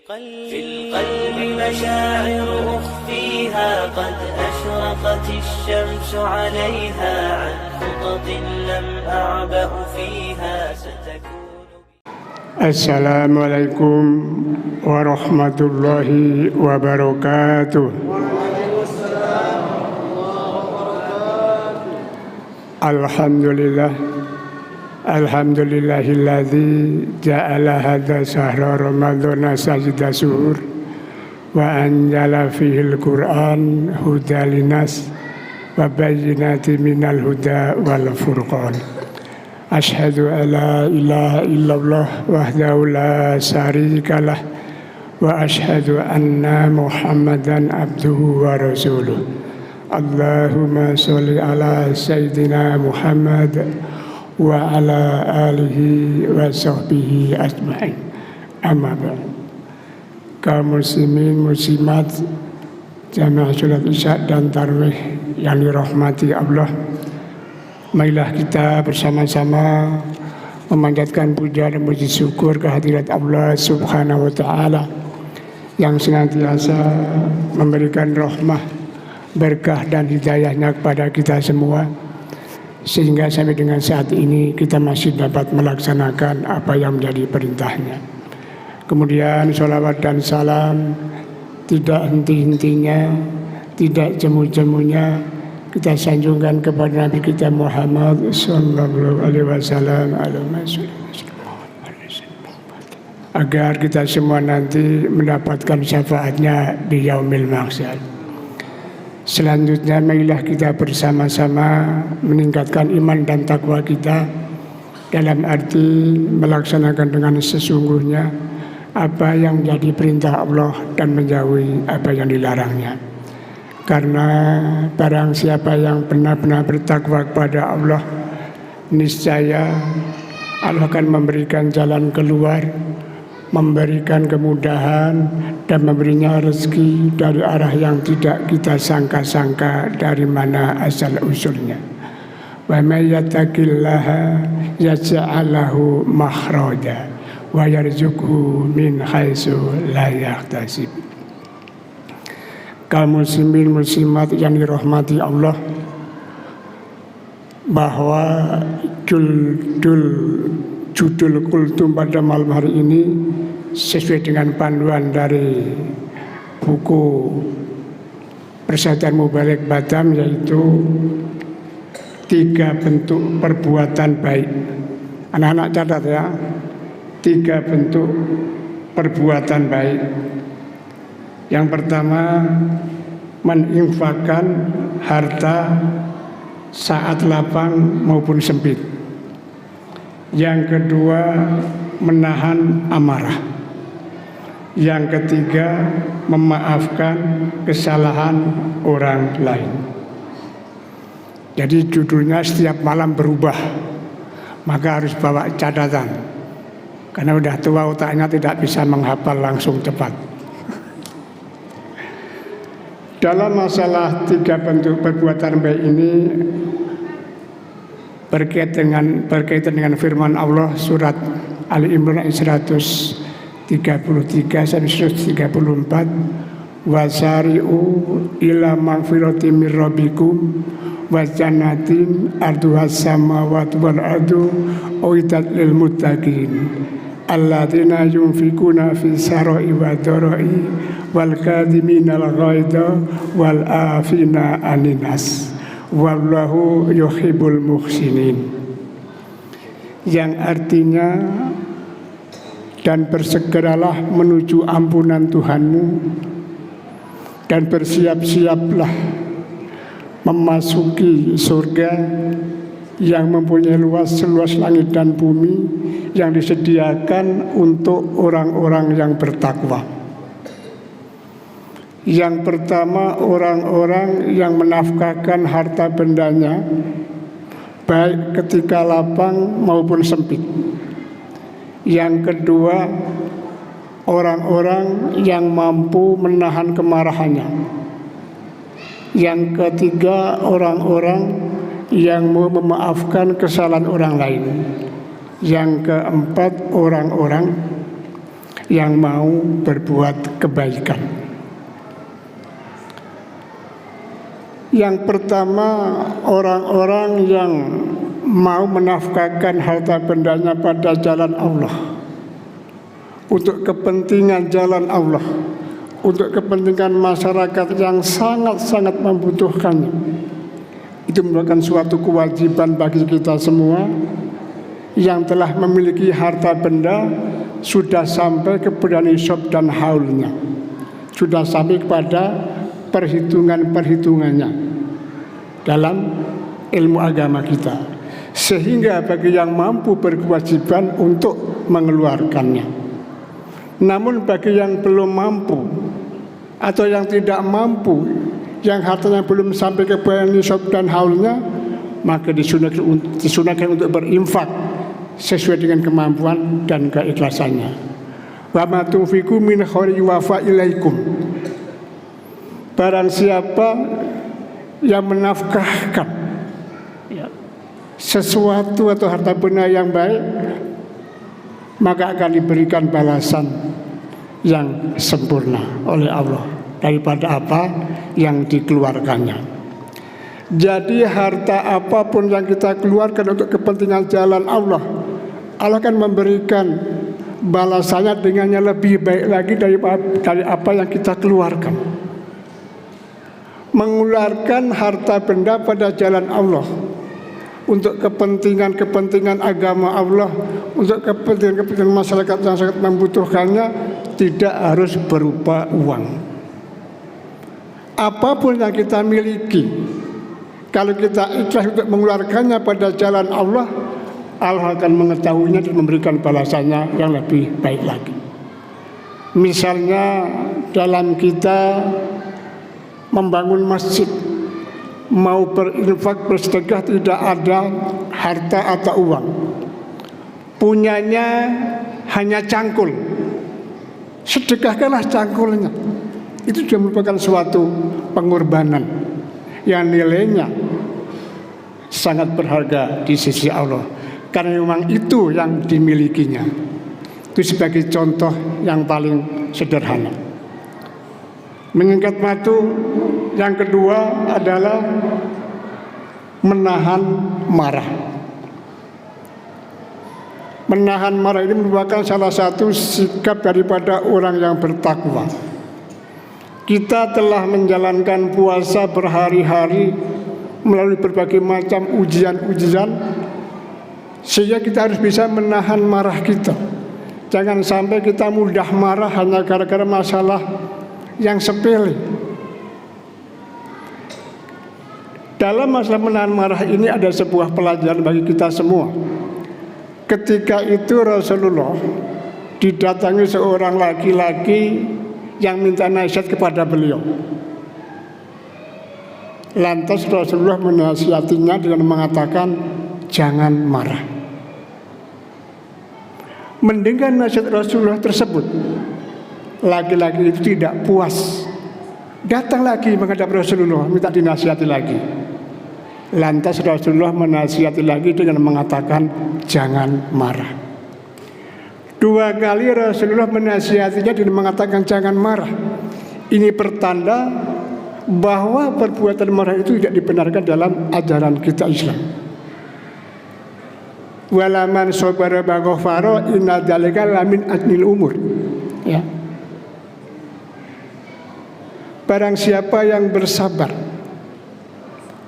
في القلب مشاعر أخفيها قد أشرقت الشمس عليها عن خطط لم أعبأ فيها ستكون. السلام عليكم ورحمة الله وبركاته. Alhamdulillah, alhamdulillahilladzi ja'ala hadza syahra ramadhana sajda syuhur wa anjala fihil Qur'an huda linas wa bayyinati minal huda wal furqan. Asyhadu an la ilaha illallah wahdahu la syarikalah wa asyhadu anna Muhammadan abduhu wa rasuluh. Allahumma sholli ala Sayyidina Muhammad wa ala alihi wa sahbihi ajma'in. Amma ba'd. Kaum muslimin muslimat jamaah salat isya dan tarawih yang dirahmati Allah, marilah kita bersama-sama memanjatkan puja dan puji syukur kehadirat Allah Subhanahu wa taala yang senantiasa memberikan rahmah, berkah dan hidayahnya kepada kita semua, sehingga sampai dengan saat ini kita masih dapat melaksanakan apa yang menjadi perintahnya. Kemudian sholawat dan salam tidak henti-hentinya, tidak jemu-jemunya kita sanjungkan kepada Nabi kita Muhammad sallallahu alaihi wasallam, agar kita semua nanti mendapatkan syafaatnya di yaumil mahsyar. Selanjutnya marilah kita bersama-sama meningkatkan iman dan takwa kita dalam arti melaksanakan dengan sesungguhnya apa yang menjadi perintah Allah dan menjauhi apa yang dilarangnya. Karena barang siapa yang benar-benar bertakwa kepada Allah, niscaya Allah akan memberikan jalan keluar, memberikan kemudahan dan memberinya rezeki dari arah yang tidak kita sangka-sangka dari mana asal usulnya. Wa may yattaqillaha yaj'al lahu makhraja wa yarzuqhu min haitsu la yahtasib. Kaum muslimin muslimat yang dirahmati Allah, bahwa judul kultum pada malam hari ini sesuai dengan panduan dari buku Persatuan Mubalik Batam, yaitu 3 bentuk perbuatan baik. Anak-anak catat ya, 3 bentuk perbuatan baik. Yang pertama, menginfakkan harta saat lapang maupun sempit. Yang kedua, menahan amarah. Yang ketiga, memaafkan kesalahan orang lain. Jadi judulnya setiap malam berubah, maka harus bawa catatan, karena udah tua otaknya tidak bisa menghafal langsung cepat. Dalam masalah 3 bentuk perbuatan baik ini berkaitan dengan firman Allah surat Ali Imran 133 sampai 134, wasari'u ila magfirati mir rabbikum wa jannatin arduhas samawati wal ardu uiddat lil muttaqin alladzina yunfikuna fi sarai wa darai wal kadhimina al ghaidha wal afina anin nas wallahu yuhibbul muhsinin. Yang artinya, dan bersegeralah menuju ampunan Tuhanmu dan bersiap-siaplah memasuki surga yang mempunyai luas seluas langit dan bumi, yang disediakan untuk orang-orang yang bertakwa. Yang pertama, orang-orang yang menafkahkan harta bendanya baik ketika lapang maupun sempit. Yang kedua, orang-orang yang mampu menahan kemarahannya. Yang ketiga, orang-orang yang mau memaafkan kesalahan orang lain. Yang keempat, orang-orang yang mau berbuat kebaikan. Yang pertama, orang-orang yang mau menafkahkan harta bendanya pada jalan Allah, untuk kepentingan jalan Allah, untuk kepentingan masyarakat yang sangat-sangat membutuhkannya. Itu merupakan suatu kewajiban bagi kita semua yang telah memiliki harta benda, sudah sampai kepada nisab dan haulnya, sudah sampai kepada perhitungannya dalam ilmu agama kita, sehingga bagi yang mampu berkewajiban untuk mengeluarkannya. Namun bagi yang belum mampu atau yang tidak mampu, yang hartanya belum sampai kepada nisab dan haulnya, maka disunahkan untuk berinfak sesuai dengan kemampuan dan keikhlasannya. Wa ma tunfiqu min khairin yuwaffa ilaikum. Barang siapa yang menafkahkan sesuatu atau harta benda yang baik, maka akan diberikan balasan yang sempurna oleh Allah daripada apa yang dikeluarkannya. Jadi harta apapun yang kita keluarkan untuk kepentingan jalan Allah, Allah akan memberikan balasannya dengannya lebih baik lagi dari apa yang kita keluarkan. Mengeluarkan harta benda pada jalan Allah untuk kepentingan agama Allah, untuk kepentingan masyarakat yang sangat membutuhkannya, tidak harus berupa uang. Apapun yang kita miliki, kalau kita ikhlas untuk mengeluarkannya pada jalan Allah, Allah akan mengetahuinya dan memberikan balasannya yang lebih baik lagi. Misalnya dalam kita membangun masjid, mau berinfak bersedekah, tidak ada harta atau uang, punyanya hanya cangkul, sedekahkanlah cangkulnya. Itu sudah merupakan suatu pengorbanan yang nilainya sangat berharga di sisi Allah, karena memang itu yang dimilikinya. Itu sebagai contoh yang paling sederhana. Menyingkat waktu, yang kedua adalah menahan marah. Menahan marah ini merupakan salah satu sikap daripada orang yang bertakwa. Kita telah menjalankan puasa berhari-hari melalui berbagai macam ujian-ujian, sehingga kita harus bisa menahan marah kita. Jangan sampai kita mudah marah hanya gara-gara masalah yang sepele. Dalam masalah menahan marah ini ada sebuah pelajaran bagi kita semua. Ketika itu Rasulullah didatangi seorang laki-laki yang minta nasihat kepada beliau. Lantas Rasulullah menasihatinya dengan mengatakan, jangan marah. Mendengar nasihat Rasulullah tersebut, laki-laki itu tidak puas, datang lagi menghadap Rasulullah, minta dinasihati lagi. Lantas Rasulullah menasihati lagi dengan mengatakan, jangan marah. Dua kali Rasulullah menasihatinya dengan mengatakan jangan marah. Ini pertanda bahwa perbuatan marah itu tidak dibenarkan dalam ajaran kita Islam. Walaman sobara baghfara inna dzalika lamin ajnil umur. Ya. Barang siapa yang bersabar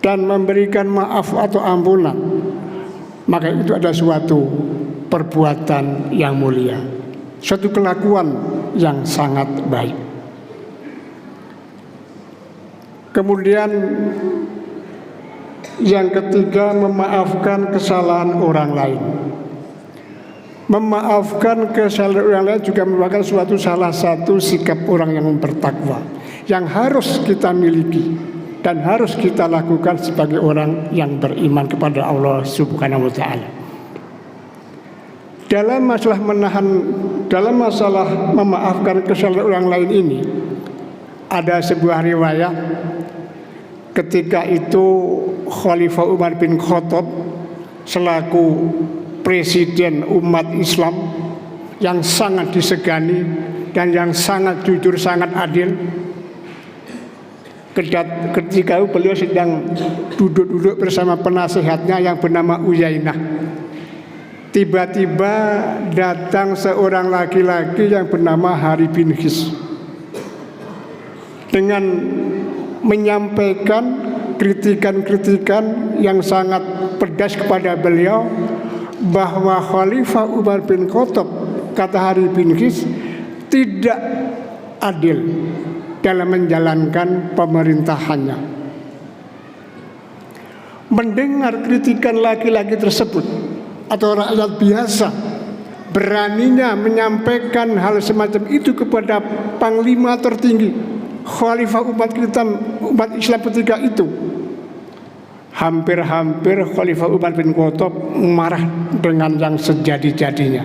dan memberikan maaf atau ampunan, maka itu ada suatu perbuatan yang mulia, suatu kelakuan yang sangat baik. Kemudian yang ketiga, memaafkan kesalahan orang lain. Memaafkan kesalahan orang lain juga merupakan salah satu sikap orang yang bertakwa, yang harus kita miliki dan harus kita lakukan sebagai orang yang beriman kepada Allah Subhanahu wa ta'ala. Dalam masalah memaafkan kesalahan orang lain ini, ada sebuah riwayat ketika itu Khalifah Umar bin Khattab selaku presiden umat Islam yang sangat disegani dan yang sangat jujur, sangat adil. Ketika beliau sedang duduk-duduk bersama penasihatnya yang bernama Uyainah, tiba-tiba datang seorang laki-laki yang bernama Hari bin His dengan menyampaikan kritikan-kritikan yang sangat pedas kepada beliau, bahwa Khalifah Umar bin Khattab, kata Hari bin His, tidak adil dalam menjalankan pemerintahannya. Mendengar kritikan laki-laki tersebut atau rakyat biasa beraninya menyampaikan hal semacam itu kepada panglima tertinggi, Khalifah umat Islam ketika itu, hampir-hampir Khalifah Umar bin Khattab marah dengan yang sejadi-jadinya.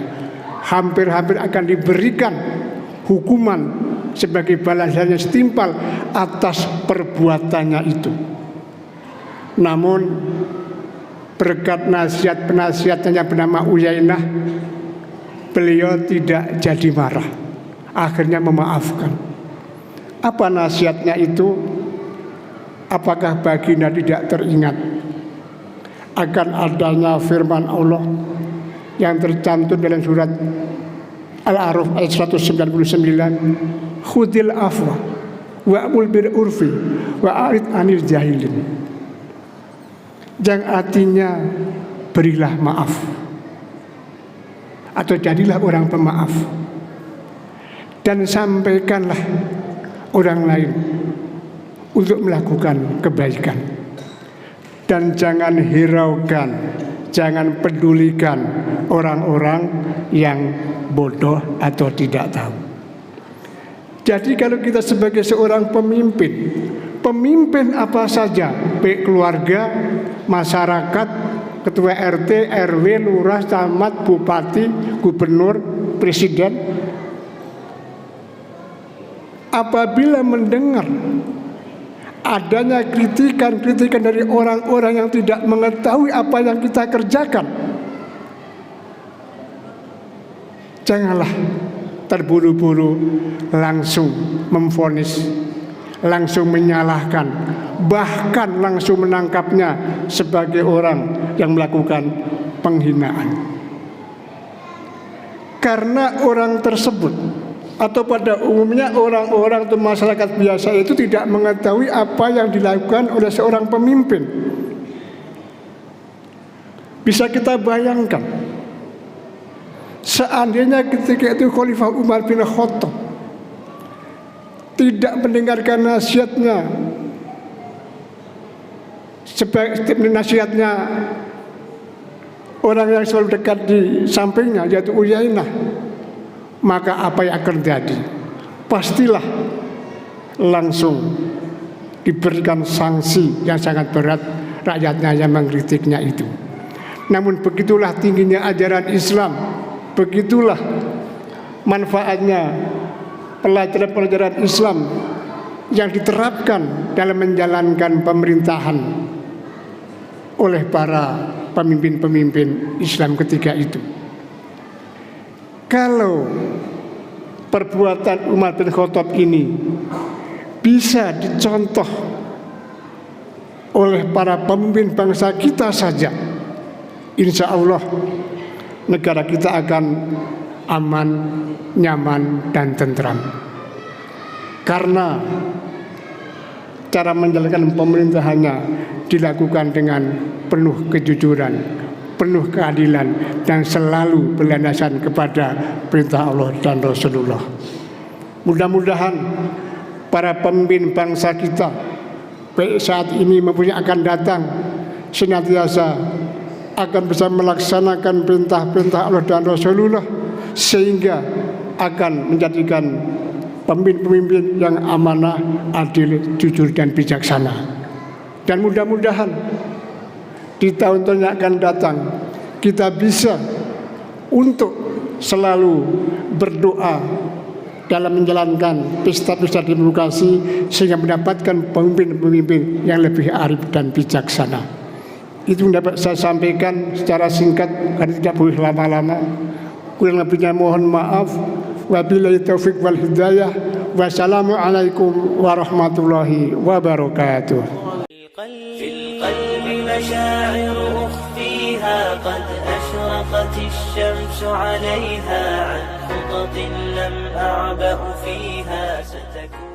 Hampir-hampir akan diberikan hukuman sebagai balasannya setimpal atas perbuatannya itu. Namun berkat nasihat penasihatnya yang bernama Uyainah, beliau tidak jadi marah, akhirnya memaafkan. Apa nasihatnya itu? Apakah baginda tidak teringat akan adanya firman Allah yang tercantum dalam surat Al-A'raf ayat 199, khudil afwa wa'mul bil urfi wa'arid anil jahilin, yang artinya berilah maaf atau jadilah orang pemaaf dan sampaikanlah orang lain untuk melakukan kebaikan, dan jangan hiraukan, jangan pedulikan orang-orang yang bodoh atau tidak tahu. Jadi kalau kita sebagai seorang pemimpin apa saja, baik keluarga, masyarakat, ketua RT, RW, lurah, camat, bupati, gubernur, presiden, apabila mendengar adanya kritikan-kritikan dari orang-orang yang tidak mengetahui apa yang kita kerjakan, janganlah terburu-buru langsung memvonis, langsung menyalahkan, bahkan langsung menangkapnya sebagai orang yang melakukan penghinaan. Karena orang tersebut atau pada umumnya orang-orang atau masyarakat biasa itu tidak mengetahui apa yang dilakukan oleh seorang pemimpin. Bisa kita bayangkan, seandainya ketika itu Khalifah Umar bin Khattab tidak mendengarkan nasihatnya, nasihatnya orang yang selalu dekat di sampingnya, yaitu Uyainah, maka apa yang akan terjadi? Pastilah langsung diberikan sanksi yang sangat berat rakyatnya yang mengkritiknya itu. Namun begitulah tingginya ajaran Islam, begitulah manfaatnya pelajaran-pelajaran Islam yang diterapkan dalam menjalankan pemerintahan oleh para pemimpin-pemimpin Islam ketika itu. Kalau perbuatan Umar bin Khattab ini bisa dicontoh oleh para pemimpin bangsa kita saja, insya Allah negara kita akan aman, nyaman, dan tentram. Karena cara menjalankan pemerintahannya dilakukan dengan penuh kejujuran, penuh keadilan, dan selalu berlandaskan kepada perintah Allah dan Rasulullah. Mudah-mudahan para pemimpin bangsa kita, baik saat ini maupun yang akan datang, senantiasa akan bisa melaksanakan perintah-perintah Allah dan Rasulullah, sehingga akan menjadikan pemimpin-pemimpin yang amanah, adil, jujur, dan bijaksana. Dan mudah-mudahan di tahun-tahun yang akan datang kita bisa untuk selalu berdoa dalam menjalankan pesta-pesta demokrasi sehingga mendapatkan pemimpin-pemimpin yang lebih arif dan bijaksana. Itu dapat saya sampaikan secara singkat karena tidak boleh lama-lama. Kurang lebihnya mohon maaf. Wabillahi taufik wal hidayah. Wassalamualaikum warahmatullahi wabarakatuh. في القلب مشاعر أخفيها قد أشرقت الشمس عليها عن خطط لم أعبأ فيها ستكون